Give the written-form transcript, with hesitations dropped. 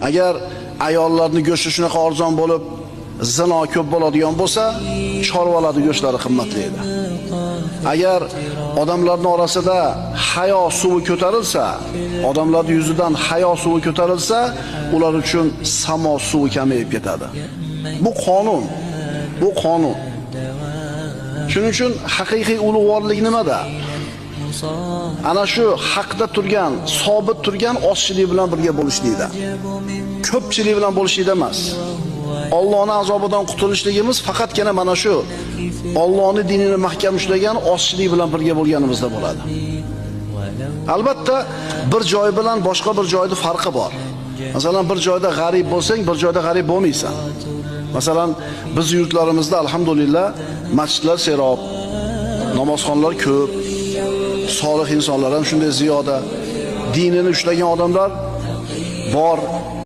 Agar ayollarning go'shti shunaqa arzon bo'lib, zino ko'p bo'ladigan bo'lsa, chorvalarning go'shtlari qimmatli edi. Agar odamlarning orasida hayo suvi ko'tarilsa, odamlarning yuzidan hayo suvi ko'tarilsa, ular uchun samo suvi kamayib ketadi. Bu qonun. Bu qonun. Shuning uchun haqiqiy ulug'vorlik nimada? Ana shu haqda turgan, sobit turgan ozchilik bilan birga bo'lishlikda. Ko'pchilik bilan bo'lishlikda emas. Allohning azobidan qutulishligimiz faqatgina mana shu Allohning dinini mahkam ushlagan ozchilik bilan birga bo'lganimizda bo'ladi. Albatta, bir joy bilan boshqa bir joyning farqi bor. Masalan, bir joyda g'arib bo'lsang, bir joyda g'arib bo'lmaysan. Masalan, biz yurtlarimizda alhamdulillah masjidlar serob, namozxonlar ko'p, solih insonlar ham shunday ziyoda, dinini ushlagan odamlar bor.